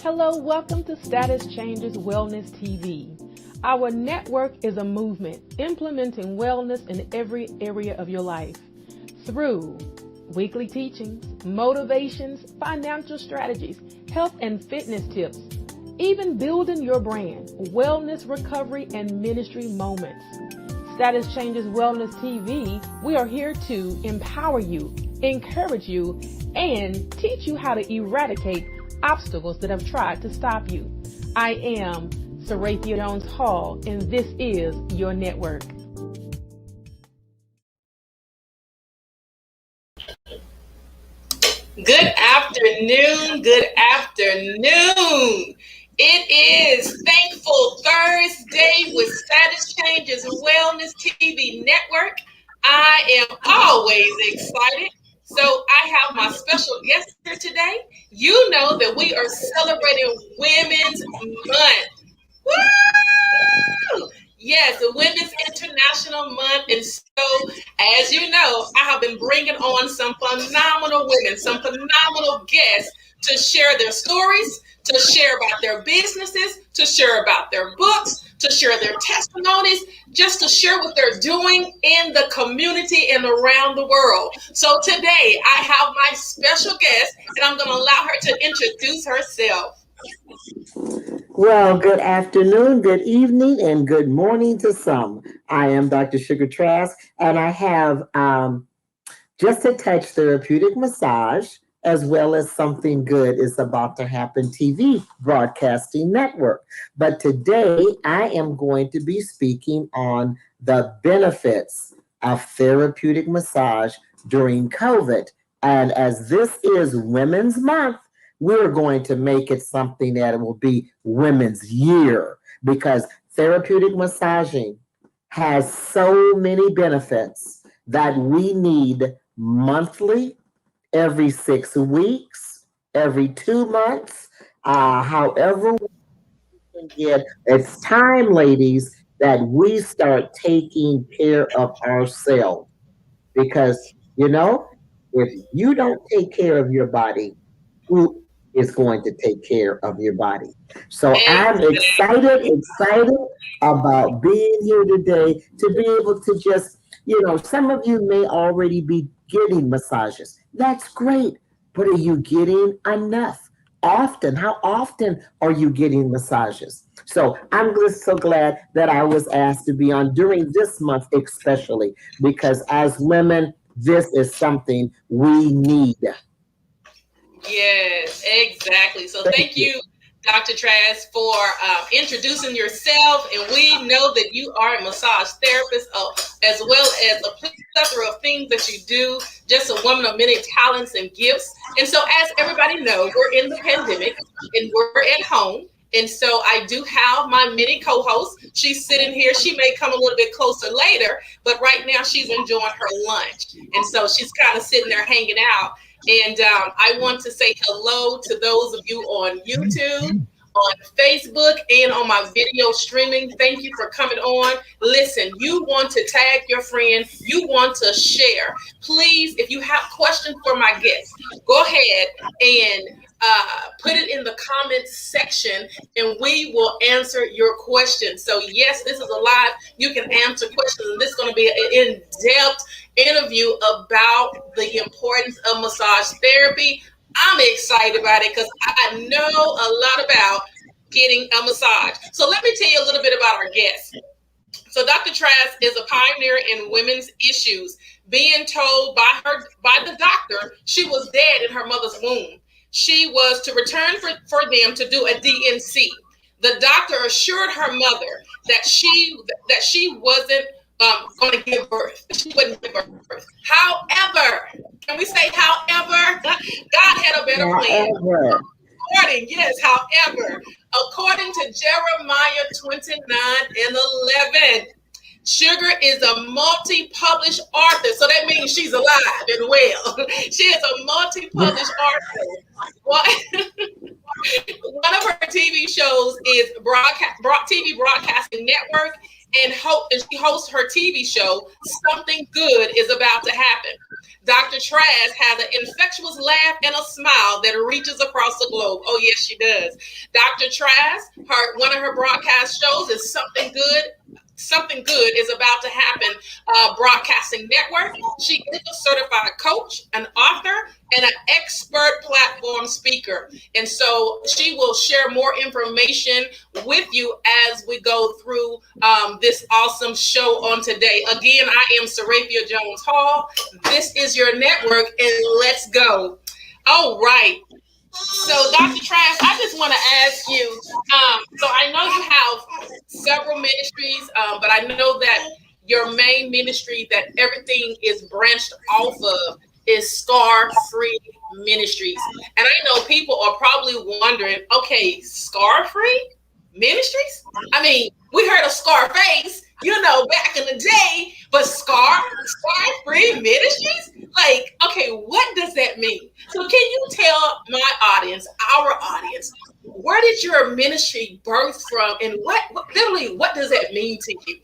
Hello, welcome to Status Changes Wellness TV. Our network is a movement implementing wellness in every area of your life through weekly teachings, motivations, financial strategies, health and fitness tips, even building your brand, wellness recovery, and ministry moments. Status Changes Wellness TV, we are here to empower you, encourage you, and teach you how to eradicate obstacles that have tried to stop you. I am Sarathia Jones Hall, and this is your network. Good afternoon. Good afternoon. It is Thankful Thursday with Status Changes Wellness TV Network. I am always excited. So I have my special guest here today. You know that we are celebrating Women's Month. Woo! Yes, the Women's International Month. And so, as you know, I have been bringing on some phenomenal women, some phenomenal guests to share their stories, to share about their businesses, to share about their books, to share their testimonies, just to share what they're doing in the community and around the world. So today I have my special guest, and I'm going to allow her to introduce herself. Well, good afternoon, good evening, and good morning to some. I am Dr. Sugar Trask, and I have Just a Touch Therapeutic Massage, as well as Something Good is About to Happen TV broadcasting network. But today I am going to be speaking on the benefits of therapeutic massage during COVID. And as this is Women's Month, we're going to make it something that will be Women's Year, because therapeutic massaging has so many benefits that we need monthly, every 6 weeks, every 2 months, however we can get. It's time, ladies, that we start taking care of ourselves, because, if you don't take care of your body, who is going to take care of your body? So I'm excited about being here today to be able to just, some of you may already be getting massages. That's great. But are you getting enough? Often, how often are you getting massages? So I'm just so glad that I was asked to be on during this month, especially because as women, this is something we need. Yes, exactly. So thank you, Dr. Trask, for introducing yourself. And we know that you are a massage therapist, as well as a plethora of things that you do, just a woman of many talents and gifts. And so as everybody knows, we're in the pandemic and we're at home. And so I do have my mini co-host. She's sitting here. She may come a little bit closer later, but right now she's enjoying her lunch. And so she's kind of sitting there hanging out. And I want to say hello to those of you on YouTube, on Facebook, and on my video streaming. Thank you for coming on. Listen, you want to tag your friend. You want to share. Please, if you have questions for my guests, go ahead and put it in the comments section, and we will answer your questions. So yes, this is a live. You can answer questions, and this is going to be an in-depth interview about the importance of massage therapy. I'm excited about it because I know a lot about getting a massage. So let me tell you a little bit about our guest. So Dr. Trask is a pioneer in women's issues, being told by the doctor she was dead in her mother's womb. She was to return for them to do a DNC. The doctor assured her mother that she wasn't going to give birth. She wouldn't give birth. However, can we say however? God had a better plan. However, according to Jeremiah 29:11, Sugar is a multi-published author. So that means she's alive and well. She is a multi-published author. One of her TV shows is TV Broadcasting Network, and she hosts her TV show, Something Good is About to Happen. Dr. Trask has an infectious laugh and a smile that reaches across the globe. Oh, yes, she does. Dr. Trask, one of her broadcast shows is Something Good. Something good is about to happen. Broadcasting Network. She is a certified coach, an author, and an expert platform speaker. And so she will share more information with you as we go through this awesome show on today. Again, I am Sarafia Jones Hall. This is your network, and let's go. All right. So, Dr. Trask, I just want to ask you. So, I know you have several ministries, but I know that your main ministry that everything is branched off of is Scar Free Ministries. And I know people are probably wondering, okay, Scar Free Ministries? I mean, we heard of Scarface, back in the day, but Scar Free Ministries? Like, okay, what does that mean? So can you tell my audience, our audience, where did your ministry birth from, and what does that mean to you?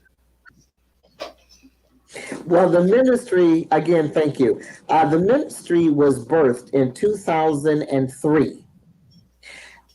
Well, the ministry, again, thank you. The ministry was birthed in 2003.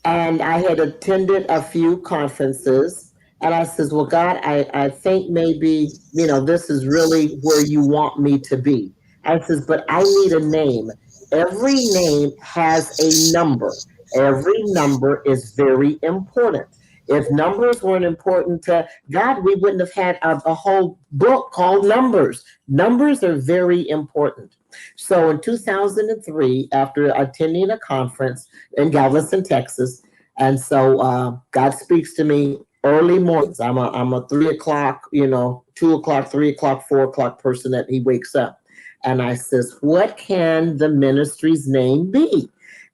And I had attended a few conferences. And I says, well, God, I think maybe, this is really where you want me to be. I says, but I need a name. Every name has a number. Every number is very important. If numbers weren't important to God, we wouldn't have had a whole book called Numbers. Numbers are very important. So in 2003, after attending a conference in Galveston, Texas, and so God speaks to me early mornings. I'm a 3 o'clock, 2 o'clock, 3 o'clock, 4 o'clock person that he wakes up. And I says, what can the ministry's name be?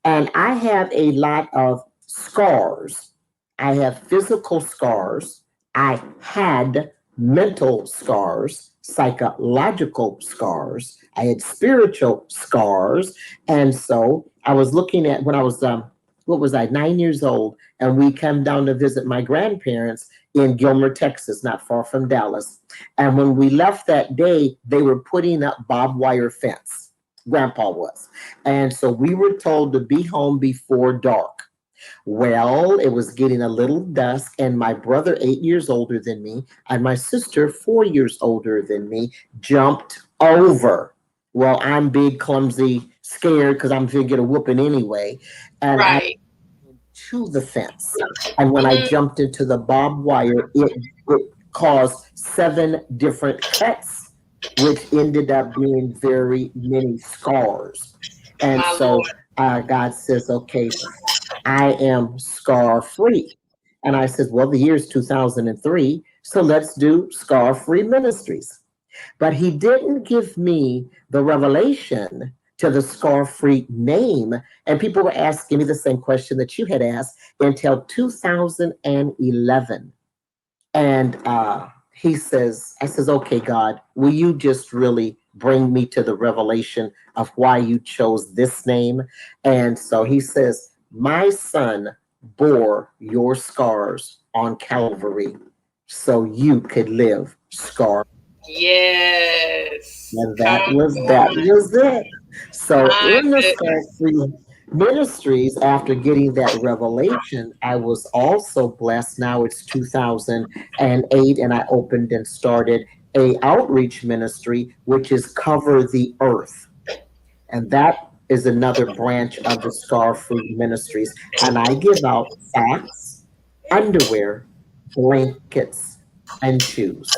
And I have a lot of scars. I have physical scars. I had mental scars, psychological scars. I had spiritual scars. And so I was looking at when I was, 9 years old, and we came down to visit my grandparents in Gilmer, Texas, not far from Dallas. And when we left that day, they were putting up barbed wire fence. Grandpa was. And so we were told to be home before dark. Well, it was getting a little dusk, and my brother, 8 years older than me, and my sister, 4 years older than me, jumped over. Well, I'm big, clumsy, scared because I'm going to get a whooping anyway. And Right. to the fence. And when I jumped into the barbed wire, it caused 7 different cuts, which ended up being very many scars. And My so Lord. God says, okay, I am scar free. And I said, well, the year is 2003, so let's do Scar Free Ministries. But he didn't give me the revelation to the Scar Free name. And people were asking me the same question that you had asked until 2011. And I says, okay, God, will you just really bring me to the revelation of why you chose this name? And so he says, my son bore your scars on Calvary so you could live scar. Yes. And that was it. So My in the goodness. Scar Free Ministries, after getting that revelation, I was also blessed. Now it's 2008, and I opened and started a outreach ministry, which is Cover the Earth. And that is another branch of the Scar Free Ministries. And I give out socks, underwear, blankets, and shoes.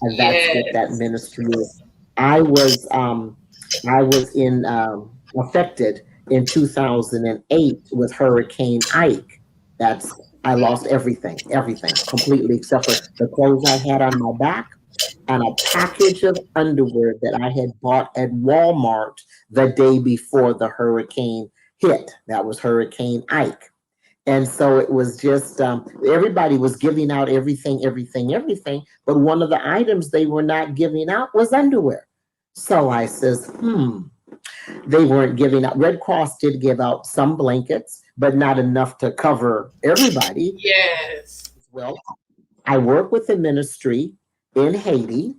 And that's what that Yes. ministry is. I was affected in 2008 with Hurricane Ike. I lost everything completely, except for the clothes I had on my back and a package of underwear that I had bought at Walmart the day before the hurricane hit. That was Hurricane Ike. And so it was just, everybody was giving out everything. But one of the items they were not giving out was underwear. So I says, they weren't giving out. Red Cross did give out some blankets, but not enough to cover everybody. Yes. Well, I work with the ministry in Haiti,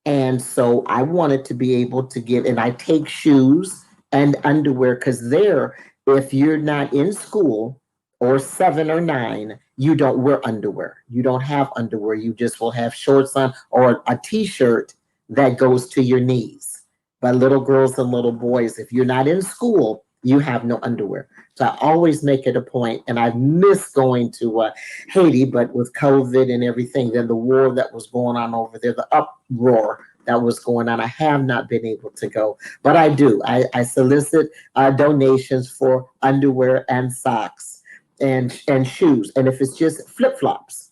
And so I wanted to be able to get, and I take shoes and underwear because there, if you're not in school or 7 or 9, you don't wear underwear. You don't have underwear. You just will have shorts on or a t-shirt that goes to your knees. But little girls and little boys, if you're not in school, you have no underwear. So I always make it a point, and I miss going to Haiti, but with COVID and everything, then the war that was going on over there, the uproar that was going on, I have not been able to go, but I do. I solicit donations for underwear and socks and shoes, and if it's just flip flops,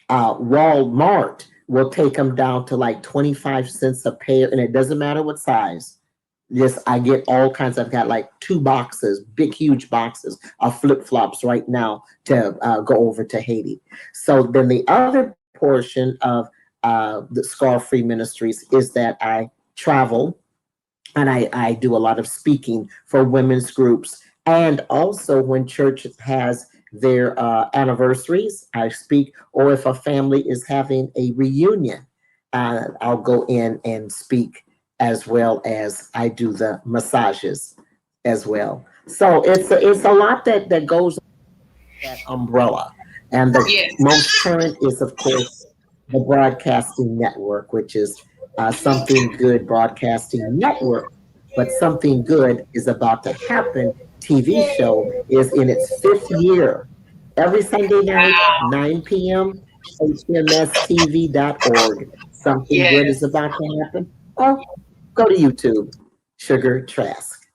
Walmart will take them down to like 25 cents a pair, and it doesn't matter what size. Yes, I get all kinds. I've got like 2 boxes, big, huge boxes of flip flops right now to go over to Haiti. So then the other portion of the Scar Free Ministries is that I travel and I do a lot of speaking for women's groups. And also when church has their anniversaries, I speak, or if a family is having a reunion, I'll go in and speak, as well as I do the massages as well. So it's a lot that goes under that umbrella. And the Yes. most current is, of course, the Broadcasting Network, which is Something Good Broadcasting Network. But Something Good is about to happen. TV show is in its 5th year. Every Sunday night, Wow. 9 p.m., hmstv.org. Something Good is Yes. about to happen. Oh, go to YouTube, Sugar Trask.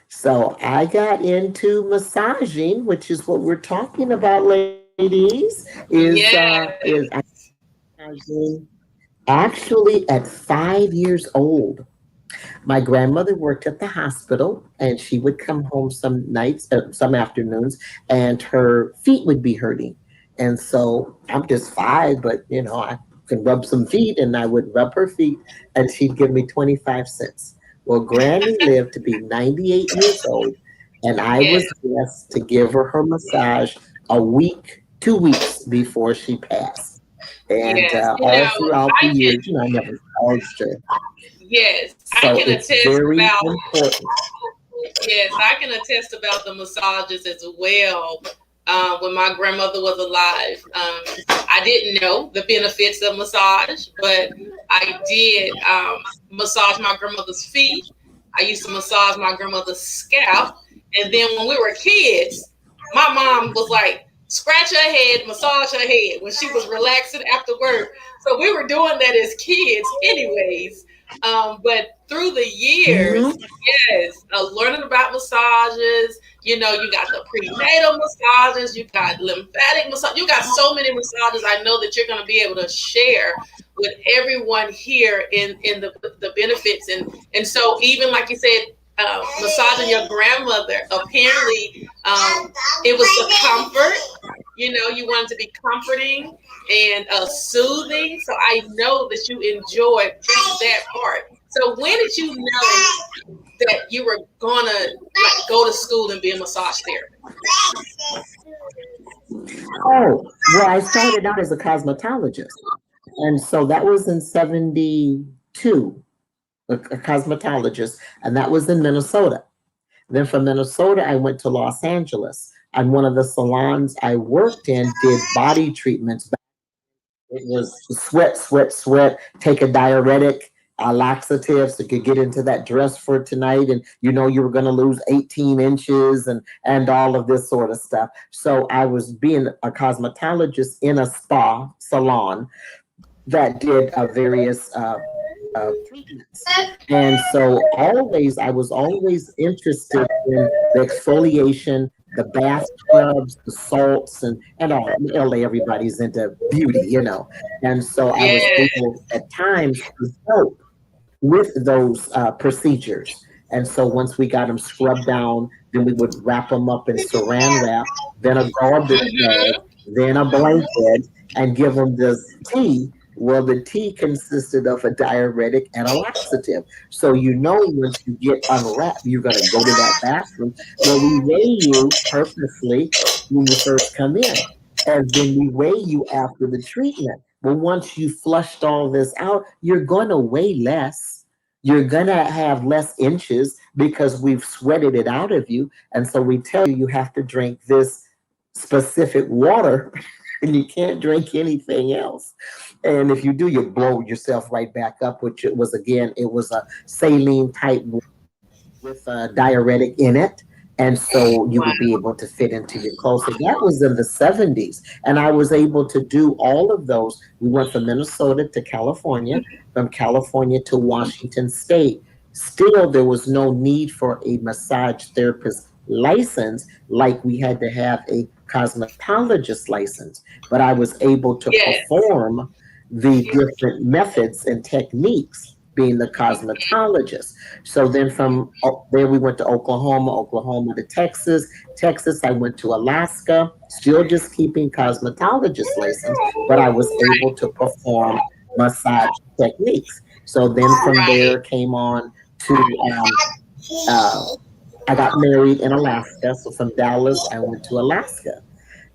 So I got into massaging, which is what we're talking about, ladies. Is Yes. massaging actually at 5 years old. My grandmother worked at the hospital, and she would come home some nights, some afternoons, and her feet would be hurting. And so I'm just 5, but I can rub some feet, and I would rub her feet, and she'd give me 25 cents. Well, Granny lived to be 98 years old, and I Yes. was blessed to give her massage a week, 2 weeks before she passed. And Yes. all throughout the I can. years, I never charged her. Yes, I So can it's attest very about. important. Yes, I can attest about the massages as well. When my grandmother was alive, I didn't know the benefits of massage, but I did massage my grandmother's feet. I used to massage my grandmother's scalp, and then when we were kids, my mom was like, scratch her head, massage her head when she was relaxing after work. So we were doing that as kids, anyways. But through the years, Mhm. yes, learning about massages, you got the prenatal massages, you got lymphatic massage, you got so many massages. I know that you're going to be able to share with everyone here in the benefits. And so even like you said, massaging your grandmother, apparently it was the comfort. You wanted to be comforting and soothing. So I know that you enjoyed just that part. So when did you know that you were gonna like go to school and be a massage therapist? Oh, well, I started out as a cosmetologist. And so that was in 72, a cosmetologist, and that was in Minnesota. Then from Minnesota, I went to Los Angeles. And one of the salons I worked in did body treatments. It was sweat, sweat, sweat, take a diuretic, a laxative, so you could get into that dress for tonight. And you were going to lose 18 inches and all of this sort of stuff. So I was being a cosmetologist in a spa salon that did various treatments. And so I was always interested in the exfoliation, the bath scrubs, the salts, and all. LA, everybody's into beauty. And so I was Yes. able at times to help with those procedures. And so once we got them scrubbed down, then we would wrap them up in saran wrap, then a garbage bag, Mm-hmm. then a blanket, and give them this tea. Well, the tea consisted of a diuretic and a laxative. So once you get unwrapped, you're going to go to that bathroom. Well, we weigh you purposely when you first come in, and then we weigh you after the treatment. Well, once you flushed all this out, you're going to weigh less. You're going to have less inches because we've sweated it out of you. And so we tell you have to drink this specific water and you can't drink anything else. And if you do, you blow yourself right back up, which it was, again, it was a saline type with a diuretic in it. And so you Wow. would be able to fit into your clothes. So that was in the 70s. And I was able to do all of those. We went from Minnesota to California, from California to Washington State. Still, there was no need for a massage therapist license like we had to have a cosmetologist license. But I was able to Yes. perform the different methods and techniques being the cosmetologist. So then from there, we went to Oklahoma, Oklahoma to Texas. Texas, I went to Alaska, still just keeping cosmetologist license, but I was able to perform massage techniques. So then from Right. there came on to, uh, I got married in Alaska. So from Dallas, I went to Alaska.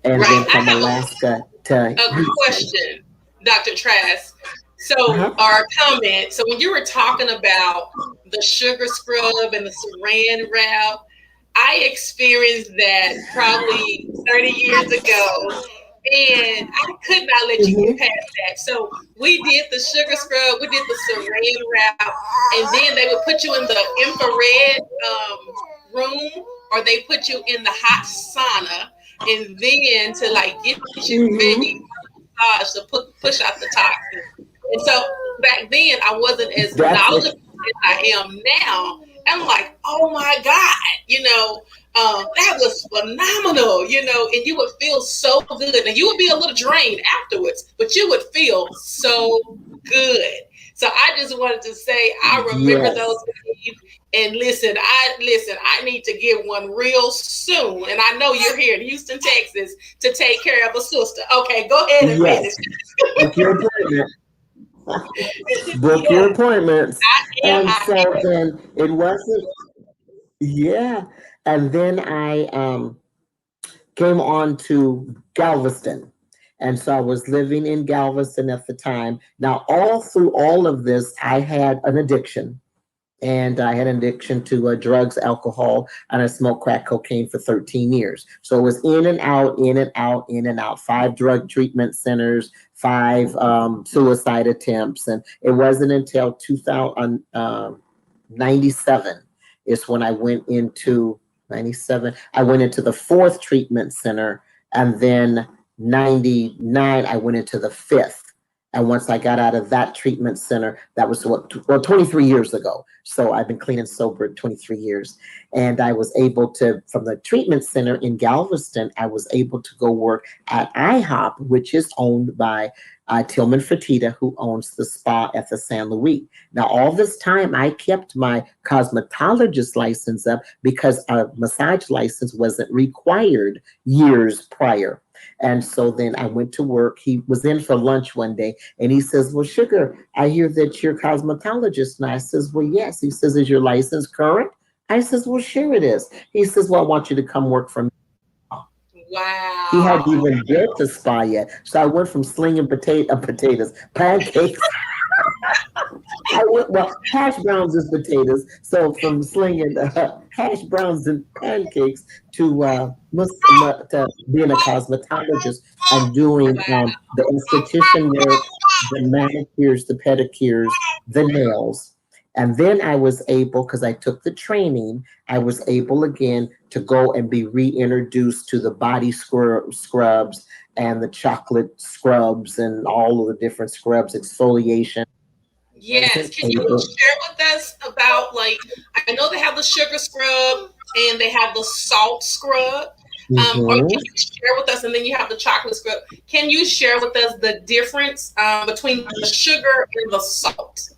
And Right. then I from have Alaska to a Houston. question, Dr. Trask. So, Uh-huh. our comment. So, when you were talking about the sugar scrub and the saran wrap, I experienced that probably 30 years ago, and I could not let you get Mhm. past that. So, we did the sugar scrub, we did the saran wrap, and then they would put you in the infrared room, or they put you in the hot sauna, and then to like get you ready Mhm. massage to push out the toxins. And so back then, I wasn't as That's it. knowledgeable as I am now. I'm like, oh my God, that was phenomenal, and you would feel so good. And you would be a little drained afterwards, but you would feel so good. So I just wanted to say I remember those Yes. days. And I need to get one real soon. And I know you're here in Houston, Texas, to take care of a sister. Okay, go ahead and Yes. finish. Book your appointment. Book your Yes, appointments. And I so then it wasn't, yeah. And then I came on to Galveston. And so I was living in Galveston at the time. Now, all through all of this, I had an addiction. And I had an addiction to drugs, alcohol, and I smoked crack cocaine for 13 years. So it was in and out, in and out, in and out. 5 drug treatment centers, 5 suicide attempts, and it wasn't until 2097 is when I went into 97. I went into the 4th treatment center, and then 99 I went into the 5th. And once I got out of that treatment center, that was 23 years ago. So I've been clean and sober 23 years. And I was able to, from the treatment center in Galveston, I was able to go work at IHOP, which is owned by Tillman Fertitta, who owns the spa at the San Luis. Now, all this time, I kept my cosmetologist license up because a massage license wasn't required years prior. And so then I went to work. He was in for lunch one day and he says, well, Sugar, I hear that you're a cosmetologist. And I says, well, yes. He says, is your license current? I says, well, sure it is. He says, well, I want you to come work for me. He hadn't wow. even built the spa yet. So I went from slinging potatoes, pancakes. I went, well, hash browns is potatoes. So from slinging hash browns and pancakes to being a cosmetologist and doing the esthetician work, the manicures, the pedicures, the nails. And then I was able, because I took the training, I was able again to go and be reintroduced to the body scrubs and the chocolate scrubs and all of the different scrubs, exfoliation. I Yes. wasn't Can you able. share with us about, like, I know they have the sugar scrub and they have the salt scrub. Or can Mhm. you share with us, and then you have the chocolate scrub. Can you share with us the difference between the sugar and the salt?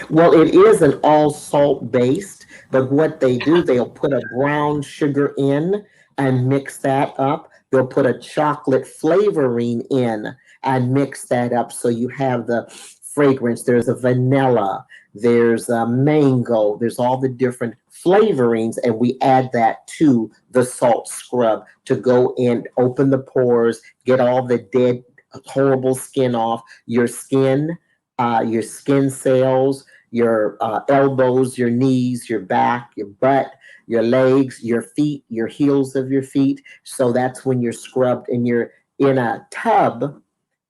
Well, it is an all salt based, but what they do, they'll put a brown sugar in and mix that up. They'll put a chocolate flavoring in and mix that up. So you have the fragrance. There's a vanilla, there's a mango, there's all the different flavorings, and we add that to the salt scrub to go in, open the pores, get all the dead horrible skin off, your skin cells, your elbows, your knees, your back, your butt, your legs, your feet, your heels of your feet. So that's when you're scrubbed and you're in a tub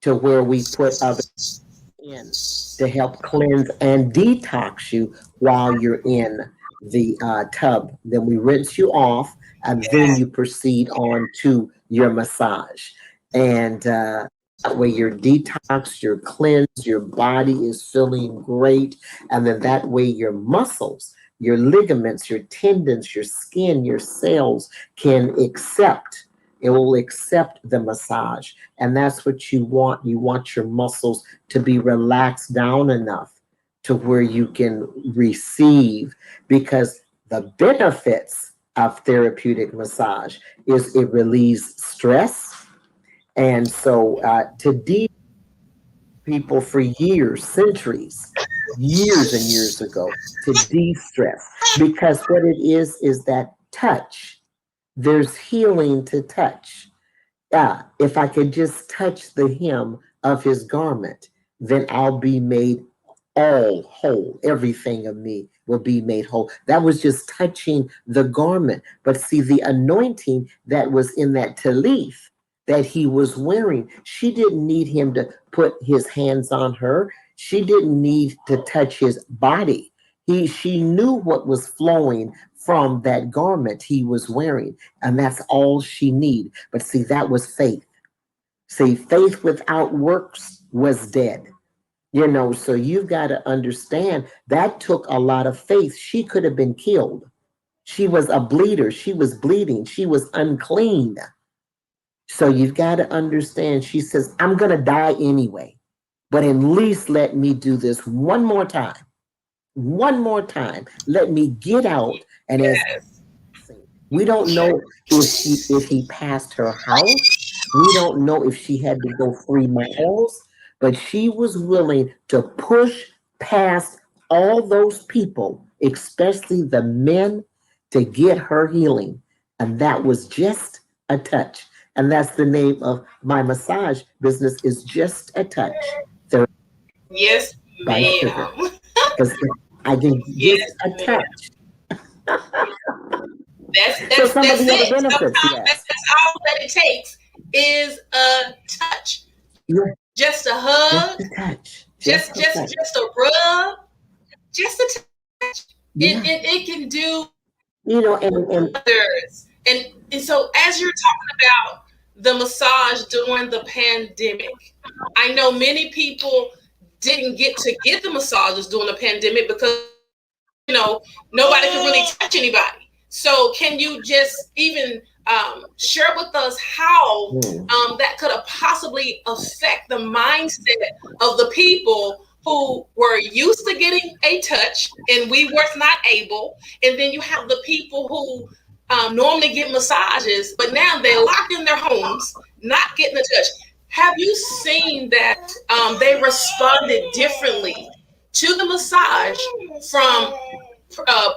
to where we put other in to help cleanse and detox you while you're in the tub. Then we rinse you off, and then you proceed on to your massage. And that way you're detoxed, you're cleansed, your body is feeling great. And then that way your muscles, your ligaments, your tendons, your skin, your cells can accept. It will accept the massage. And that's what you want. You want your muscles to be relaxed down enough to where you can receive, because the benefits of therapeutic massage is it relieves stress. And so to deep people for years, centuries, years and years ago, to de-stress, because what it is that touch. There's healing to touch. If I could just touch the hem of his garment, then I'll be made all whole. Everything of me will be made whole. That was just touching the garment. But see, the anointing that was in that talith that he was wearing, she didn't need him to put his hands on her. She didn't need to touch his body. She knew what was flowing from that garment he was wearing, and that's all she needed. But see, that was faith. See, faith without works was dead. So you've got to understand that took a lot of faith. She could have been killed. She was a bleeder. She was bleeding. She was unclean. So you've got to understand, she says, I'm going to die anyway, but at least let me do this one more time. One more time. Let me get out. And as we don't know if he passed her house. We don't know if she had to go 3 miles, but she was willing to push past all those people, especially the men, to get her healing. And that was just a touch. And that's the name of my massage business, is Just a Touch. Yes, ma'am. Because I can just a touch. That's so some it. of the other benefits, That's all that it takes is a touch. Yeah. Just a hug. Just a touch. Just a rub. Just a touch. Yeah. It can do and others. And so as you're talking about the massage during the pandemic, I know many people didn't get to get the massages during the pandemic because nobody could really touch anybody. So can you just even share with us how that could have possibly affect the mindset of the people who were used to getting a touch and we were not able, and then you have the people who normally get massages, but now they're locked in their homes, not getting a touch. Have you seen that they responded differently to the massage from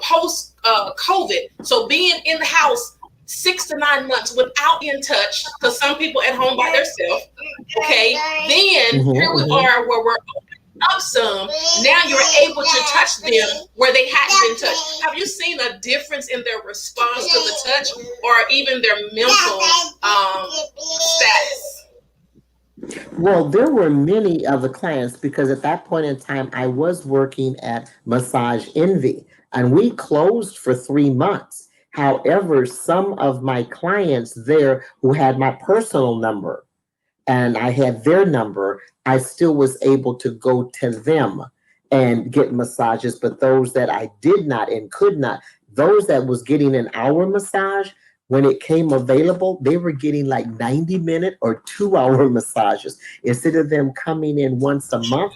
post COVID? So being in the house 6 to 9 months without being touched, because some people at home by themselves. Okay, then here we are where we're opening up some. Now you're able to touch them where they hadn't been touched. Have you seen a difference in their response to the touch, or even their mental status? Well, there were many of the clients, because at that point in time, I was working at Massage Envy, and we closed for 3 months. However, some of my clients there who had my personal number and I had their number, I still was able to go to them and get massages. But those that I did not and could not, those that was getting an hour massage, when it came available, they were getting like 90-minute or 2-hour massages instead of them coming in once a month,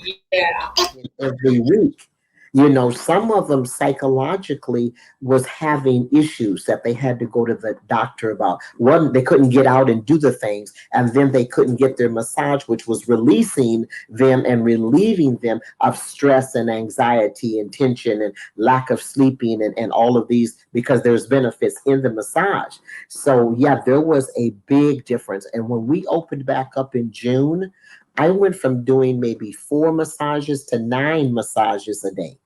every week. Some of them psychologically was having issues that they had to go to the doctor about. One, they couldn't get out and do the things, and then they couldn't get their massage, which was releasing them and relieving them of stress and anxiety and tension and lack of sleeping and all of these, because there's benefits in the massage. So yeah, there was a big difference. And when we opened back up in June, I went from doing maybe 4 massages to 9 massages a day.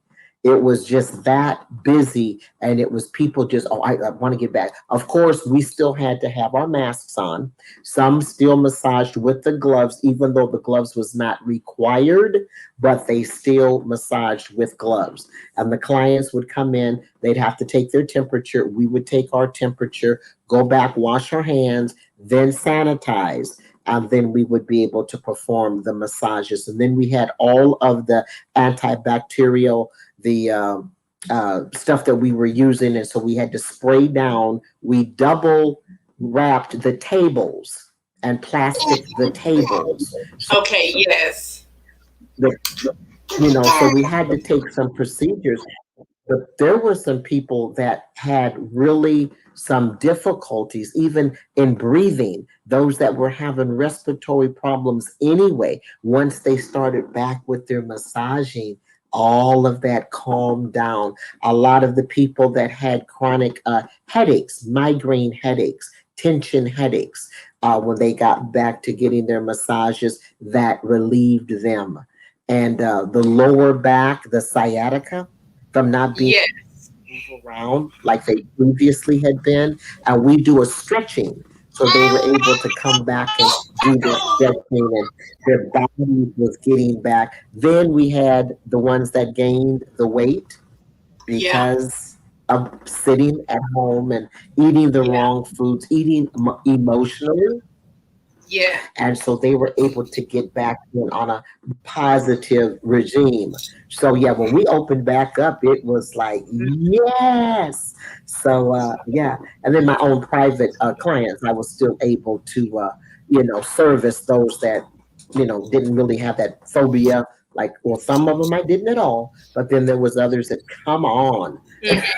It was just that busy, and it was people just, oh, I want to get back. Of course, we still had to have our masks on. Some still massaged with the gloves, even though the gloves was not required, but they still massaged with gloves. And the clients would come in, they'd have to take their temperature. We would take our temperature, go back, wash our hands, then sanitize. And then we would be able to perform the massages. And then we had all of the antibacterial, the stuff that we were using. And so we had to spray down. We double wrapped the tables and plastic the tables. Okay, yes. So we had to take some procedures. But there were some people that had really some difficulties, even in breathing, those that were having respiratory problems anyway. Once they started back with their massaging, all of that calmed down. A lot of the people that had chronic headaches, migraine headaches, tension headaches, when they got back to getting their massages, that relieved them. And the lower back, the sciatica, from not being move around like they previously had been. And we do a stretching. So they were able to come back and do their stretching, and their body was getting back. Then we had the ones that gained the weight because of sitting at home and eating the wrong foods, eating emotionally. Yeah. And so they were able to get back in on a positive regime. So yeah, when we opened back up, it was like, yes. So and then my own private clients, I was still able to, service those that, didn't really have that phobia. Like, well, some of them I didn't at all, but then there was others that, come on,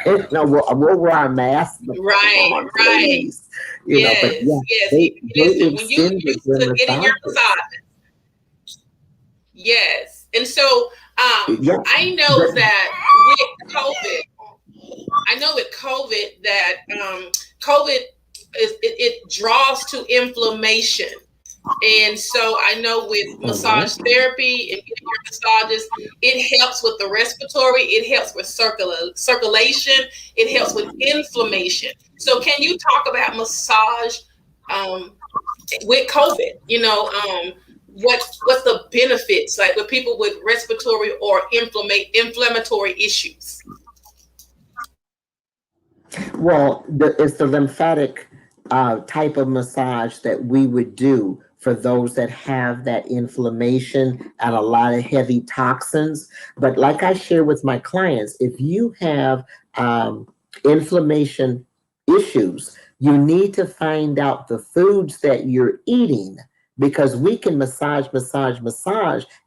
we'll wear our masks. Right. But yeah, they Listen, when you extended used their to getting your massages. massage. Yes. And so I know that with COVID that COVID it draws to inflammation. And so I know with massage therapy and getting your massages, it helps with the respiratory, it helps with circulation, it helps with inflammation. So can you talk about massage with COVID? What's the benefits like with people with respiratory or inflammatory issues? Well, it's the lymphatic type of massage that we would do for those that have that inflammation and a lot of heavy toxins. But like I share with my clients, if you have inflammation issues, you need to find out the foods that you're eating, because we can massage,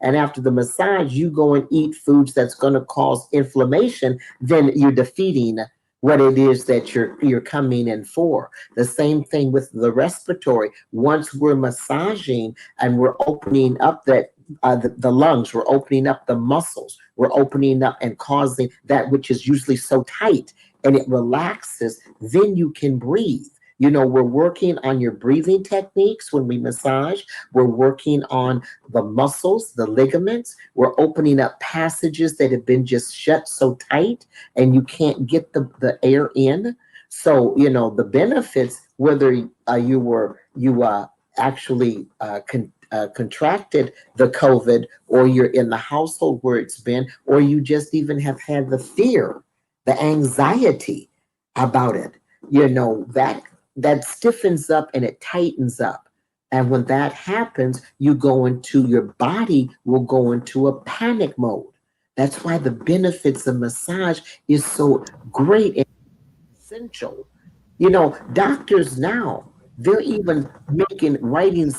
and after the massage, you go and eat foods that's going to cause inflammation, then you're defeating what it is that you're coming in for. The same thing with the respiratory. Once we're massaging and we're opening up the lungs, we're opening up the muscles, we're opening up and causing that which is usually so tight, and it relaxes, then you can breathe. We're working on your breathing techniques when we massage. We're working on the muscles, the ligaments. We're opening up passages that have been just shut so tight and you can't get the air in. So, the benefits, whether you actually contracted the COVID, or you're in the household where it's been, or you just even have had the fear, the anxiety about it, that stiffens up and it tightens up. And when that happens, your body will go into a panic mode. That's why the benefits of massage is so great and essential. Doctors now, they're even writing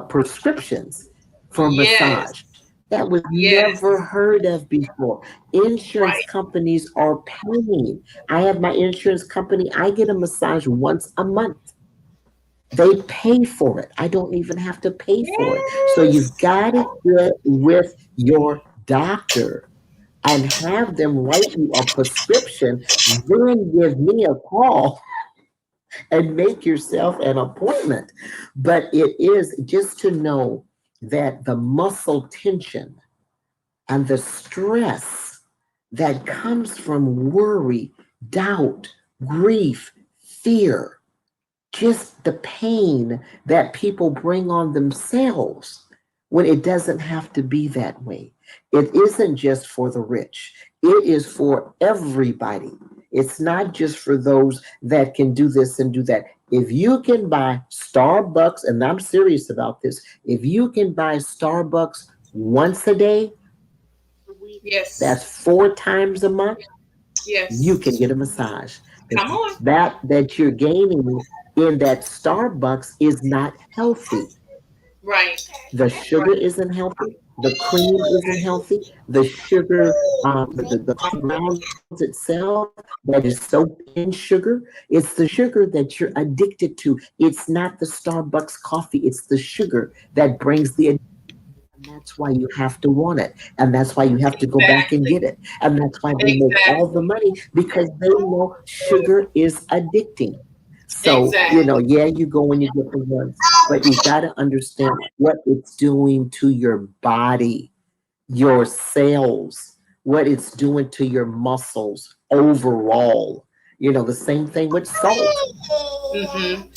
prescriptions for massage. that was Yes. never heard of before. Insurance Right. companies are paying. I have my insurance company, I get a massage once a month. They pay for it. I don't even have to pay for it. So you've Yes. got to get with your doctor and have them write you a prescription, then give me a call and make yourself an appointment. But it is just to know that the muscle tension and the stress that comes from worry, doubt, grief, fear, just the pain that people bring on themselves when it doesn't have to be that way. It isn't just for the rich, it is for everybody. It's not just for those that can do this and do that. If you can buy Starbucks, and I'm serious about this, if you can buy Starbucks once a day, Yes. that's 4 times a month, you Yes. can get a massage. Come Because on. that you're gaining in that Starbucks is not healthy. Right. The sugar isn't healthy. The cream isn't healthy. The sugar, the coffee grounds itself that is soaked in sugar, it's the sugar that you're addicted to. It's not the Starbucks coffee. It's the sugar that brings the, and that's why you have to want it. And that's why you have to go back and Exactly. get it. And that's why they make all the Exactly. money because they know sugar is addicting. So, Exactly. yeah, you go when you get the ones, but you got to understand what it's doing to your body, your cells, what it's doing to your muscles overall. The same thing with salt. Mm-hmm.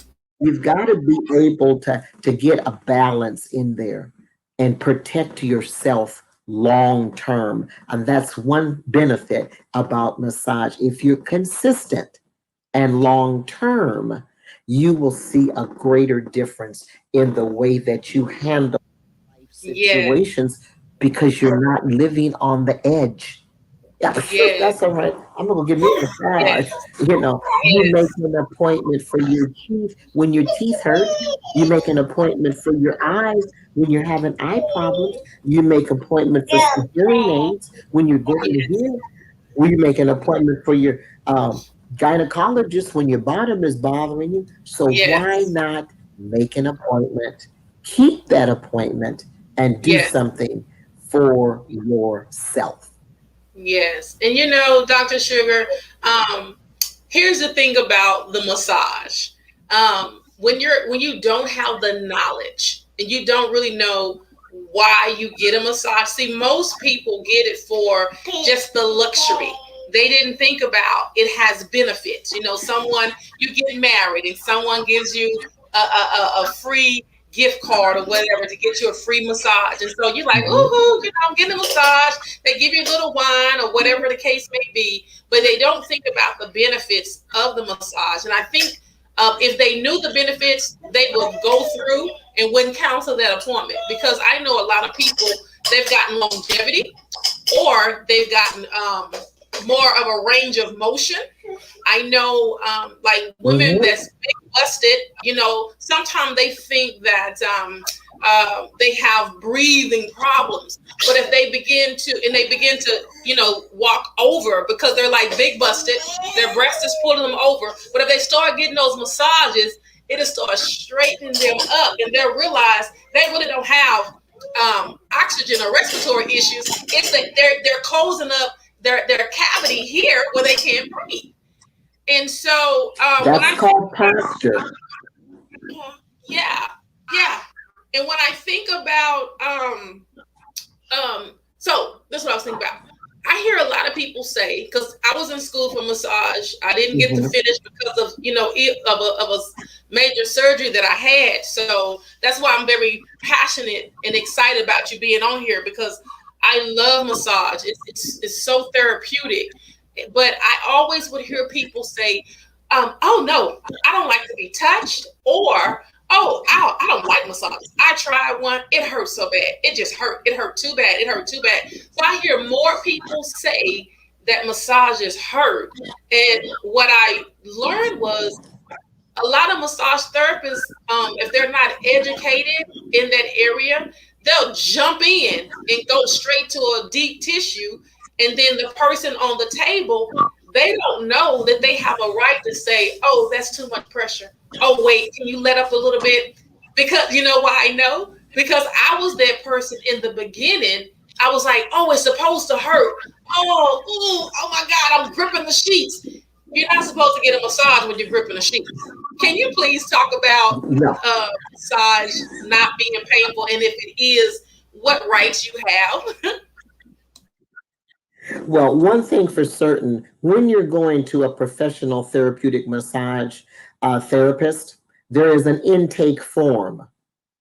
You've got to be able to get a balance in there and protect yourself long term. And that's one benefit about massage. If you're consistent and long term, you will see a greater difference in the way that you handle life Yes. situations because you're not living on the edge. Yeah, Yes. that's all right. I'm gonna give me a massage. Yes. You make Yes. an appointment for your teeth when your teeth hurt. You make an appointment for your eyes when you're having eye problems. You make appointment for some hearing aids when you're going to Yes. hear. You make an appointment for your gynecologist when your bottom is bothering you. So why Yes. not make an appointment, keep that appointment, and do Yes. something for yourself? Yes. And Dr. Sugar, um, here's the thing about the massage. When you don't have the knowledge and you don't really know why you get a massage. See, most people get it for just the luxury. They didn't think about it has benefits. Someone, you get married and someone gives you a free gift card or whatever to get you a free massage. And so you're like, Mhm. ooh, I'm getting a massage. They give you a little wine or whatever the case may be, but they don't think about the benefits of the massage. And I think if they knew the benefits, they would go through and wouldn't cancel that appointment, because I know a lot of people, they've gotten longevity, or they've gotten more of a range of motion. I know, like women Mhm. that's big busted, sometimes they think that they have breathing problems. But if they begin to, walk over because they're like big busted, their breast is pulling them over. But if they start getting those massages, it'll start straightening them up, and they'll realize they really don't have oxygen or respiratory issues. It's that they're closing up their cavity here where they can't breathe. And so when That's I think called posture. yeah, yeah, and when I think about so this is what I was thinking about. I hear a lot of people say, because I was in school for massage, I didn't get to Mhm. finish because of of a major surgery that I had. So that's why I'm very passionate and excited about you being on here, because I love massage. It's so therapeutic. But I always would hear people say, "Oh no, I don't like to be touched," or "Oh, I don't like massages. I tried one. It hurt so bad. It just hurt. It hurt too bad. It hurt too bad." So I hear more people say that massages hurt. And what I learned was a lot of massage therapists, if they're not educated in that area, they'll jump in and go straight to a deep tissue. And then the person on the table, they don't know that they have a right to say, oh, that's too much pressure. Oh, wait, can you let up a little bit? Because you know why I know? Because I was that person in the beginning. I was like, oh, it's supposed to hurt. Oh, ooh, oh my God, I'm gripping the sheets. You're not supposed to get a massage when you're gripping the sheets. Can you please talk about No. massage not being painful, and if it is, what rights you have? Well, one thing for certain, when you're going to a professional therapeutic massage therapist, there is an intake form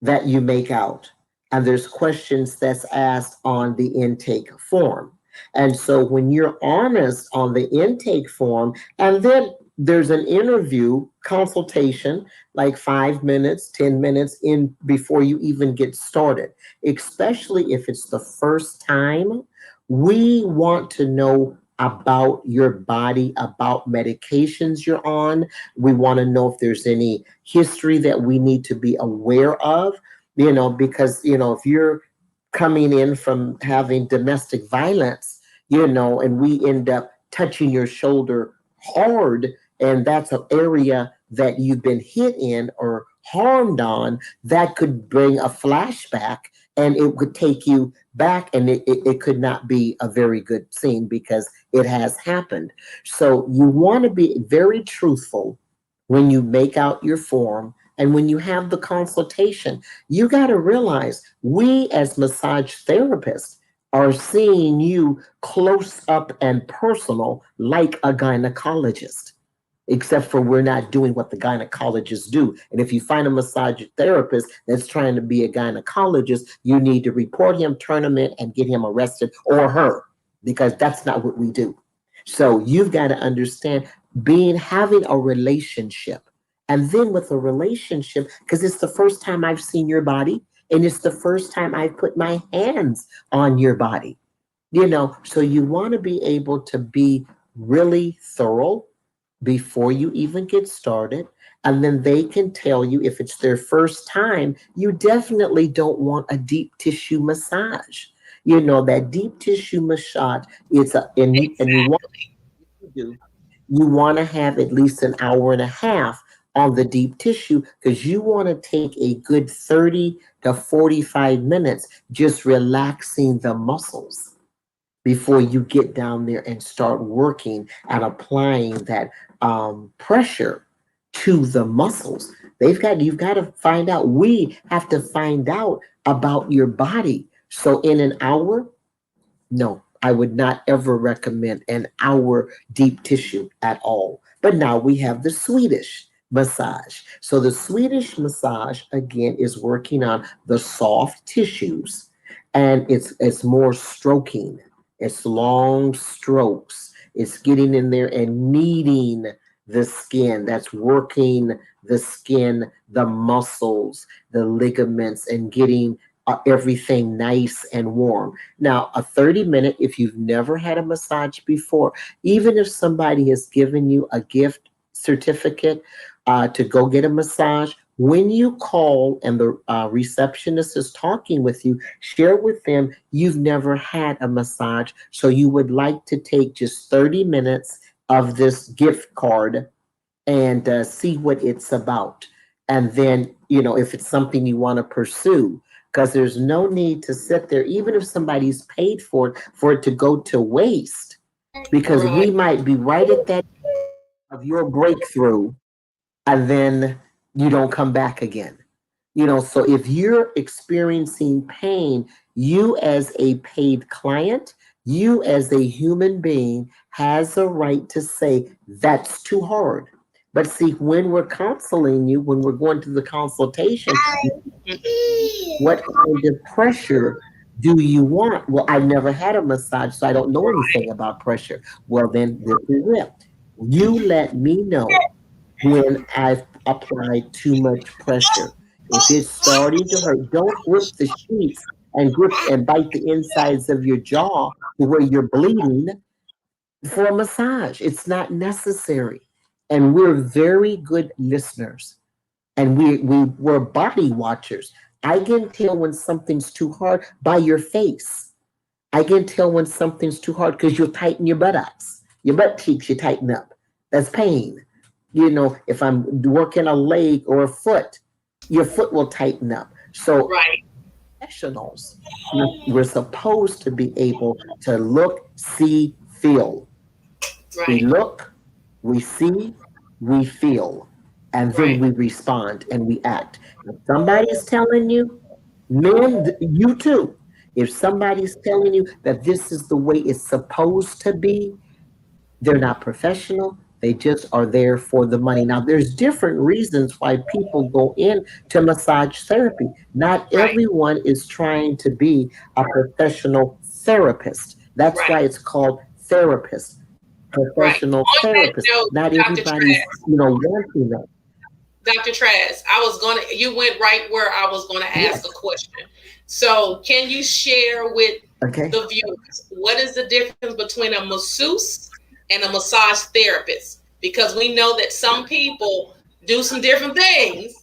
that you make out, and there's questions that's asked on the intake form. And so when you're honest on the intake form, and then there's an interview consultation, like 5 minutes, 10 minutes in before you even get started, especially if it's the first time. We want to know about your body, about medications you're on. We want to know if there's any history that we need to be aware of, because, if you're coming in from having domestic violence, and we end up touching your shoulder hard, and that's an area that you've been hit in or harmed on, that could bring a flashback, and it could take you back, and it could not be a very good scene because it has happened. So you want to be very truthful when you make out your form and when you have the consultation. You got to realize we as massage therapists are seeing you close up and personal like a gynecologist, except for we're not doing what the gynecologists do. And if you find a massage therapist that's trying to be a gynecologist, you need to report him, turn him in, and get him arrested, or her, because that's not what we do. So you've got to understand having a relationship. And then with a relationship, because it's the first time I've seen your body, and it's the first time I've put my hands on your body, so you want to be able to be really thorough before you even get started. And then they can tell you, if it's their first time, you definitely don't want a deep tissue massage. That deep tissue massage, and you want Exactly. to do, you want to have at least an hour and a half on the deep tissue, because you want to take a good 30 to 45 minutes just relaxing the muscles before you get down there and start working and applying that pressure to the muscles. You've got to find out. We have to find out about your body. So in an hour, no, I would not ever recommend an hour deep tissue at all. But now we have the Swedish massage. So the Swedish massage, again, is working on the soft tissues, and it's more stroking. It's long strokes. It's getting in there and kneading the skin. That's working the skin, the muscles, the ligaments, and getting everything nice and warm. Now, a 30-minute, if you've never had a massage before, even if somebody has given you a gift certificate to go get a massage, when you call and the receptionist is talking with you, share with them you've never had a massage, so you would like to take just 30 minutes of this gift card and see what it's about. And then, if it's something you want to pursue, because there's no need to sit there, even if somebody's paid for it to go to waste, because we Right. might be right at that of your breakthrough, and then you don't come back again. So if you're experiencing pain, you as a paid client, you as a human being has a right to say that's too hard. But see, when we're counseling you, when we're going to the consultation, what kind of pressure do you want? Well, I've never had a massage, so I don't know anything about pressure. Well, then this is it. You let me know when I've applied too much pressure. If it's starting to hurt, don't grip the sheets and grip and bite the insides of your jaw to where you're bleeding for a massage. It's not necessary. And we're very good listeners, and we're body watchers. I can tell when something's too hard by your face. I can tell when something's too hard because you'll tighten your buttocks, your butt cheeks, you tighten up. That's pain. If I'm working a leg or a foot, your foot will tighten up. So Right. professionals, we're supposed to be able to look, see, feel. We Right. look, we see, we feel, and then Right. we respond and we act. If somebody's telling you, men, you too, if somebody's telling you that this is the way it's supposed to be, they're not professional. They just are there for the money. Now, there's different reasons why people go into massage therapy. Not Right. everyone is trying to be a professional therapist. That's why Right. it's called therapist, Right. professional On that therapist. note, Not Dr. everybody's, Trask, wanting that. Dr. Trask, you went right where I was gonna ask a Yes. question. So can you share with Okay. the viewers what is the difference between a masseuse and a massage therapist? Because we know that some people do some different things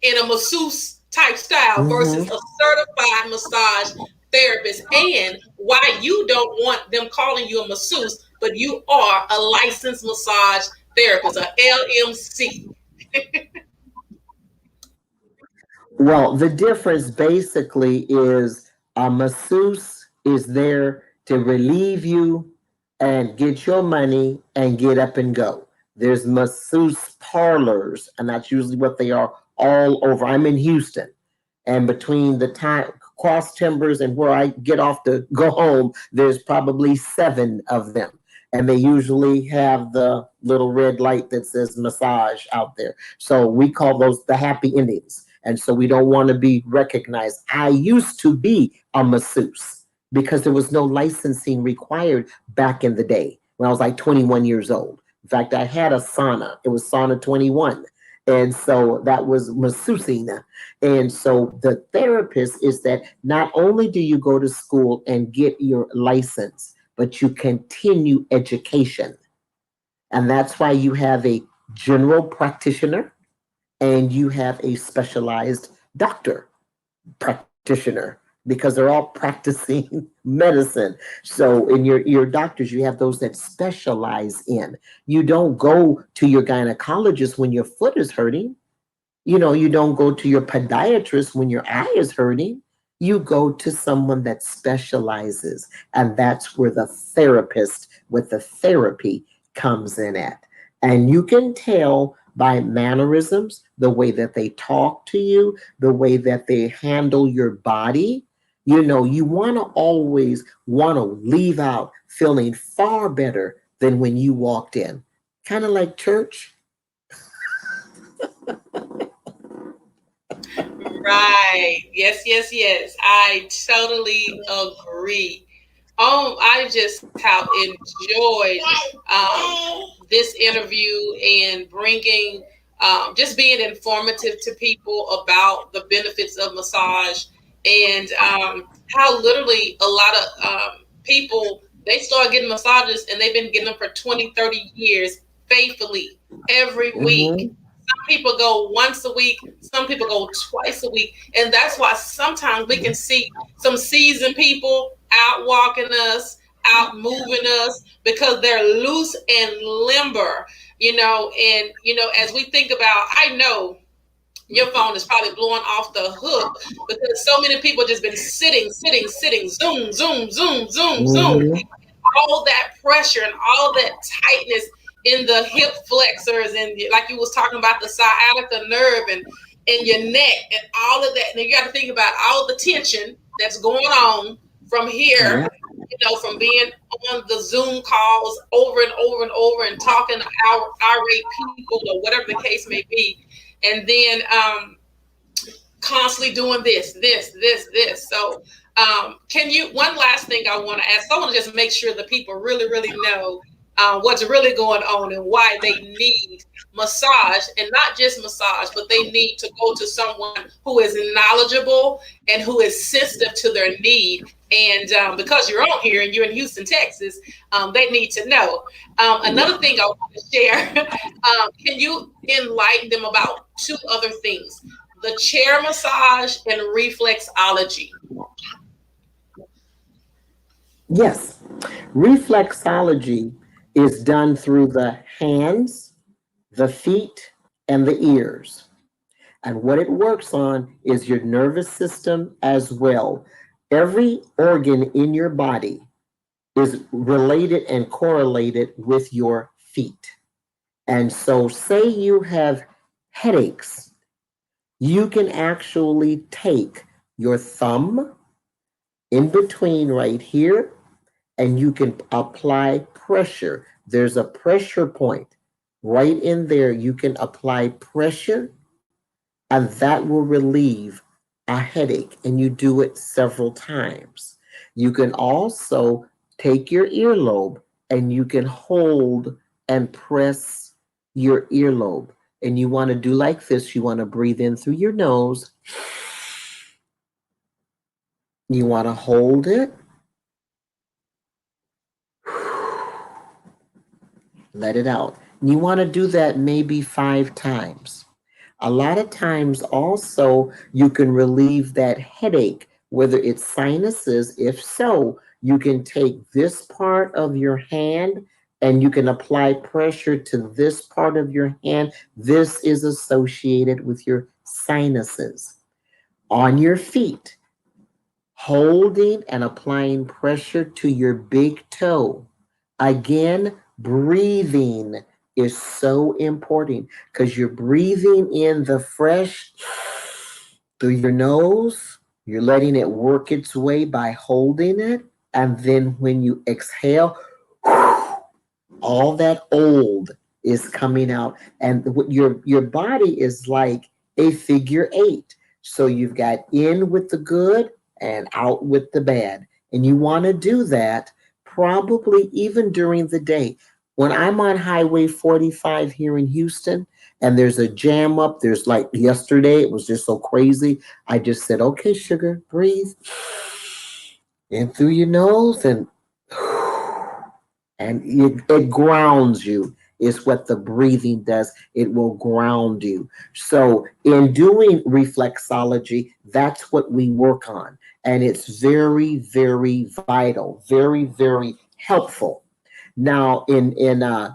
in a masseuse type style versus Hmm. a certified massage therapist, and why you don't want them calling you a masseuse, but you are a licensed massage therapist, a LMC. Well, the difference basically is a masseuse is there to relieve you and get your money and get up and go. There's masseuse parlors, and that's usually what they are all over. I'm in Houston, and between the time cross timbers and where I get off to go home, there's probably 7 of them. And they usually have the little red light that says massage out there. So we call those the happy endings. And so we don't want to be recognized. I used to be a masseuse because there was no licensing required back in the day when I was like 21 years old. In fact, I had a sauna. It was sauna 21. And so that was masseusing. And so the therapist is that not only do you go to school and get your license, but you continue education. And that's why you have a general practitioner and you have a specialized doctor practitioner because they're all practicing medicine. So in your doctors, you have those that specialize in. You don't go to your gynecologist when your foot is hurting. You don't go to your podiatrist when your eye is hurting. You go to someone that specializes, and that's where the therapist with the therapy comes in at. And you can tell by mannerisms, the way that they talk to you, the way that they handle your body. You want to always want to leave out feeling far better than when you walked in. Kind of like church. Right. Yes, yes, yes. I totally agree. I just have enjoyed this interview and bringing, just being informative to people about the benefits of massage and how literally a lot of people, they start getting massages and they've been getting them for 20, 30 years faithfully every week. Mhm. Some people go once a week, some people go twice a week. And that's why sometimes we can see some seasoned people out walking us, out moving us because they're loose and limber, and as we think about, I know your phone is probably blowing off the hook because so many people just been sitting, sitting, sitting, zoom, zoom, zoom, zoom, zoom. Mhm. All that pressure and all that tightness in the hip flexors and like you was talking about the sciatica nerve and in your neck and all of that. And you got to think about all the tension that's going on from here, Yeah. from being on the Zoom calls over and over and over and talking to irate people or whatever the case may be. And then constantly doing this. So can you, one last thing I want to ask, I want to just make sure the people really, really know what's really going on and why they need massage, and not just massage, but they need to go to someone who is knowledgeable and who is sensitive to their need. And because you're on here and you're in Houston, Texas, they need to know. Another thing I want to share, can you enlighten them about 2 other things? the chair massage and reflexology? Yes. Reflexology is done through the hands, the feet, and the ears. And what it works on is your nervous system as well. Every organ in your body is related and correlated with your feet. And so, say you have headaches, you can actually take your thumb in between right here and you can apply pressure. There's a pressure point right in there. You can apply pressure and that will relieve a headache. And you do it several times. You can also take your earlobe and you can hold and press your earlobe. And you want to do like this. You want to breathe in through your nose. You want to hold it. Let it out. You want to do that maybe 5 times. A lot of times also you can relieve that headache, whether it's sinuses. If so, you can take this part of your hand and you can apply pressure to this part of your hand. This is associated with your sinuses. On your feet, holding and applying pressure to your big toe. Again, breathing is so important because you're breathing in the fresh through your nose. You're letting it work its way by holding it. And then when you exhale, all that old is coming out. And your body is like a figure eight. So you've got in with the good and out with the bad. And you want to do that probably even during the day. When I'm on Highway 45 here in Houston and there's a jam up, there's like yesterday, it was just so crazy. I just said, okay, sugar, breathe in through your nose and it grounds you is what the breathing does. It will ground you. So in doing reflexology, that's what we work on. And it's very, very vital, very, very helpful. Now, in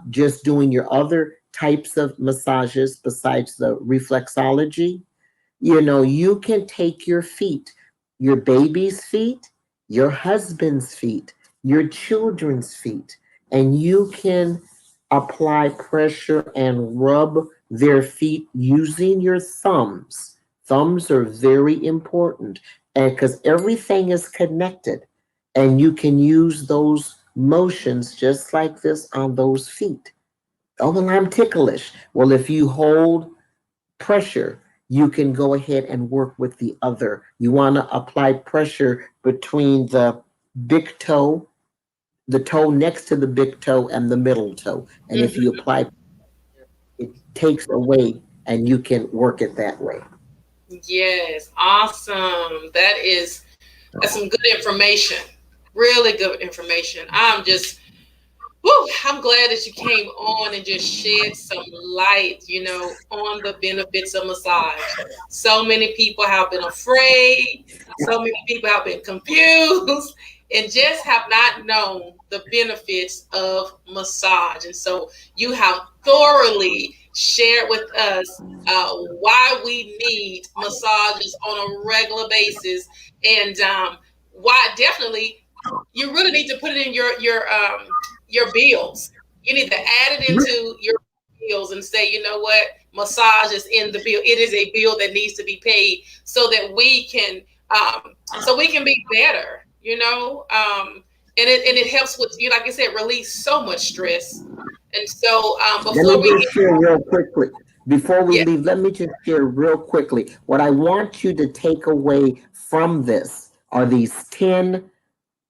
just doing your other types of massages besides the reflexology, you can take your feet, your baby's feet, your husband's feet, your children's feet, and you can apply pressure and rub their feet using your thumbs. Thumbs are very important, and because everything is connected, and you can use those motions just like this on those feet. Oh, well, I'm ticklish. Well, if you hold pressure, you can go ahead and work with the other. You want to apply pressure between the big toe, the toe next to the big toe, and the middle toe. And if you apply, it takes away and you can work it that way. Yes, awesome. That's some good information. Really good information. I'm glad that you came on and just shed some light, on the benefits of massage. So many people have been afraid. So many people have been confused and just have not known the benefits of massage. And so you have thoroughly shared with us why we need massages on a regular basis and why definitely you really need to put it in your bills. You need to add it into your bills and say, you know what, massage is in the bill. It is a bill that needs to be paid so that we can be better. And it helps with like I said, release so much stress. And so Let me just share real quickly. Before we leave, let me just share real quickly. What I want you to take away from this are these 10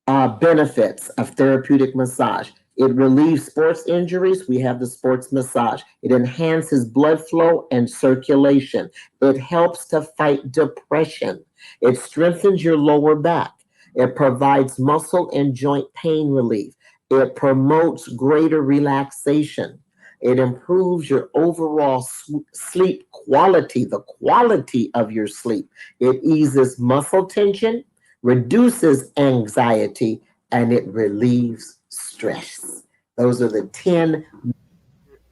benefits of therapeutic massage. It relieves sports injuries. We have the sports massage. It enhances blood flow and circulation. It helps to fight depression. It strengthens your lower back. It provides muscle and joint pain relief. It promotes greater relaxation. It improves your overall sleep quality, the quality of your sleep. It eases muscle tension, reduces anxiety, and it relieves stress. Those are the 10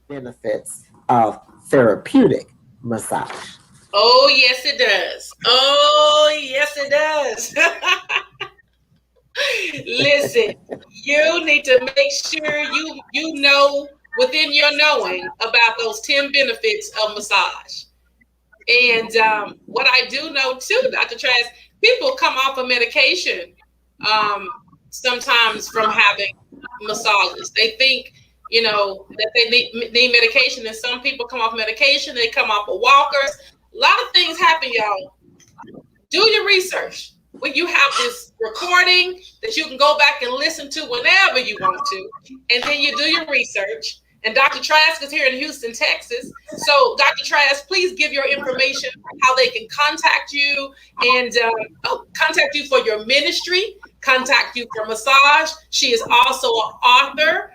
benefits of therapeutic massage. Oh, yes, it does. Oh, yes, it does. Listen, you need to make sure you know within your knowing about those 10 benefits of massage. And what I do know too, Dr. Trask, people come off of medication um, sometimes from having massages. They think, that they need medication, and some people come off medication, they come off of walkers. A lot of things happen, y'all. Do your research. When you have this recording that you can go back and listen to whenever you want to, and then you do your research. And Dr. Trask is here in Houston, Texas. So, Dr. Trask, please give your information, how they can contact you, and contact you for your ministry, contact you for massage. She is also an author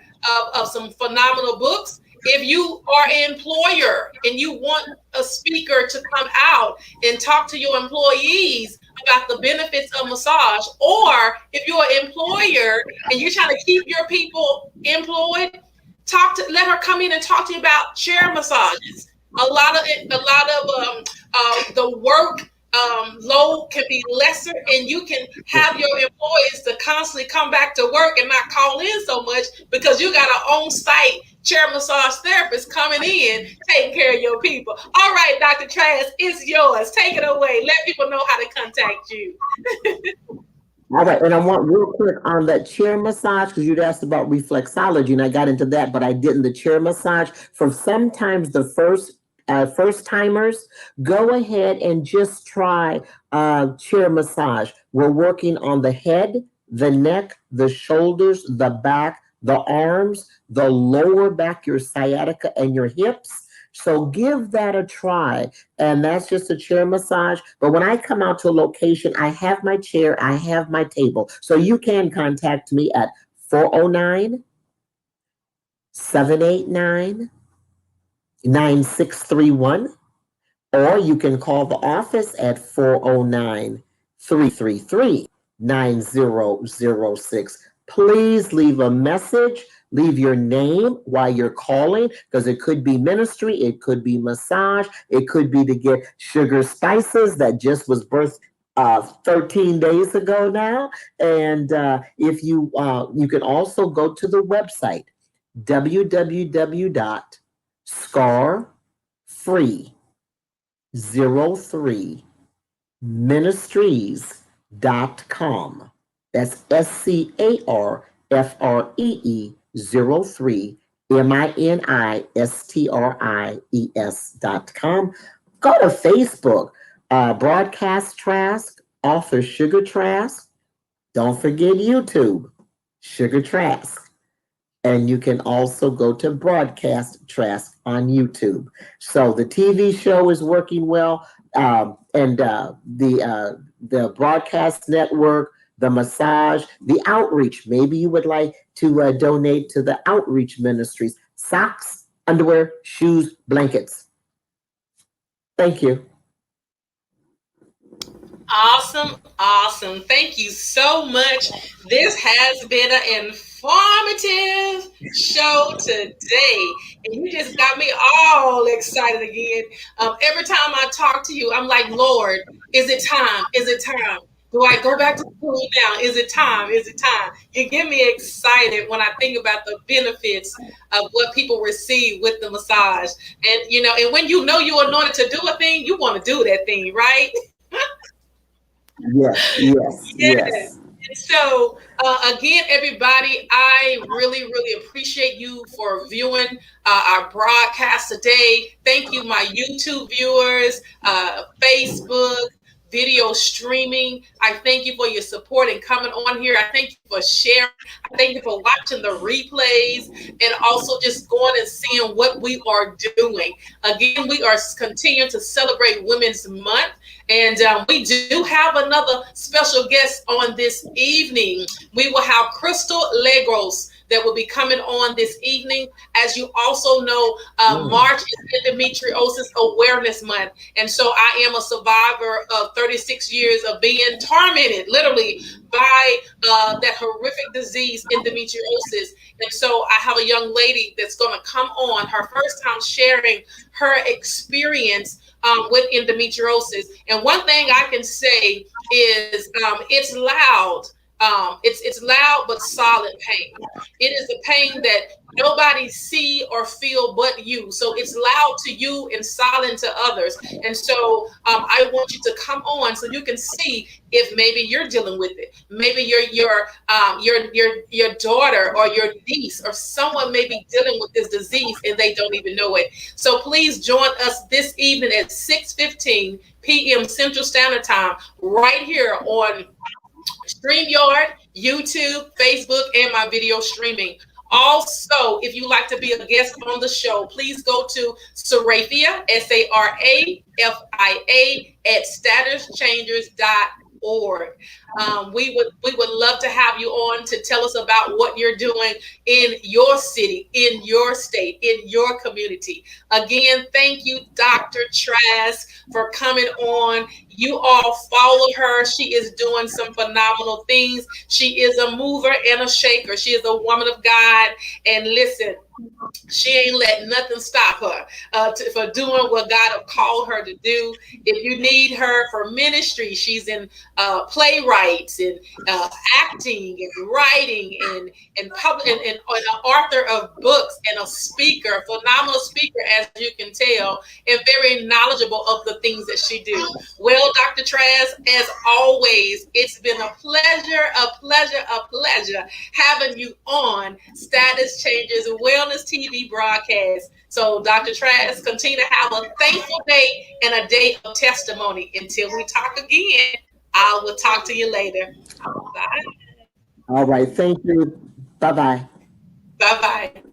of some phenomenal books. If you are an employer and you want a speaker to come out and talk to your employees about the benefits of massage, or if you're an employer and you're trying to keep your people employed, let her come in and talk to you about chair massages. A lot of the work load can be lesser, and you can have your employees to constantly come back to work and not call in so much because you got an on-site chair massage therapist coming in, taking care of your people. All right, Dr. Trask, it's yours. Take it away. Let people know how to contact you. All right, and I want real quick on that chair massage, because you'd asked about reflexology, and I got into that, but I didn't. The chair massage, for sometimes the first timers, go ahead and just try chair massage. We're working on the head, the neck, the shoulders, the back, the arms, the lower back, your sciatica, and your hips. So give that a try. And that's just a chair massage. But when I come out to a location, I have my chair, I have my table. So you can contact me at 409-789-9631. Or you can call the office at 409-333-9006. Please leave a message. Leave your name while you're calling, because it could be ministry, it could be massage, it could be to get sugar spices that just was birthed 13 days ago now. And if you can also go to the website www.scarfree03ministries.com. That's SCARFREE03 MINISTRIES.com. Go to Facebook, Broadcast Trask, author Sugar Trask. Don't forget YouTube, Sugar Trask. And you can also go to Broadcast Trask on YouTube. So the TV show is working well, and the broadcast network, the massage, the outreach. Maybe you would like to donate to the outreach ministries. Socks, underwear, shoes, blankets. Thank you. Awesome. Thank you so much. This has been an informative show today, and you just got me all excited again. Every time I talk to you, I'm like, Lord, is it time? Is it time? Do I go back to school now? Is it time? Is it time? You get me excited when I think about the benefits of what people receive with the massage. And, and when you know you're anointed to do a thing, you want to do that thing, right? Yes. So, again, everybody, I really, really appreciate you for viewing our broadcast today. Thank you, my YouTube viewers, Facebook, video streaming. I thank you for your support and coming on here. I thank you for sharing. I thank you for watching the replays, and also just going and seeing what we are doing. Again, we are continuing to celebrate Women's Month, and we do have another special guest on this evening. We will have Crystal Legros that will be coming on this evening. As you also know, March is Endometriosis Awareness Month. And so I am a survivor of 36 years of being tormented, literally, by that horrific disease, endometriosis. And so I have a young lady that's going to come on, her first time sharing her experience with endometriosis. And one thing I can say is it's loud. It's loud but solid pain. It is a pain that nobody see or feel but you. So it's loud to you and silent to others. And so I want you to come on so you can see if maybe you're dealing with it. Maybe your daughter or your niece or someone may be dealing with this disease and they don't even know it. So please join us this evening at 6:15 p.m. Central Standard Time right here on StreamYard, YouTube, Facebook, and my video streaming. Also, if you'd like to be a guest on the show, please go to Sarafia, Sarafia, at statuschangers.org. We would love to have you on to tell us about what you're doing in your city, in your state, in your community. Again, thank you, Dr. Trask, for coming on. You all follow her. She is doing some phenomenal things. She is a mover and a shaker. She is a woman of God. And listen, she ain't let nothing stop her for doing what God have called her to do. If you need her for ministry, she's in playwrights and acting and writing and an author of books and a speaker, phenomenal speaker, as you can tell, and very knowledgeable of the things that she do. Well, Dr. Trask, as always, it's been a pleasure having you on Status Changes Wellness TV broadcast. So, Dr. Trask, continue to have a thankful day and a day of testimony. Until we talk again, I will talk to you later. Bye. All right. Thank you. Bye-bye. Bye-bye.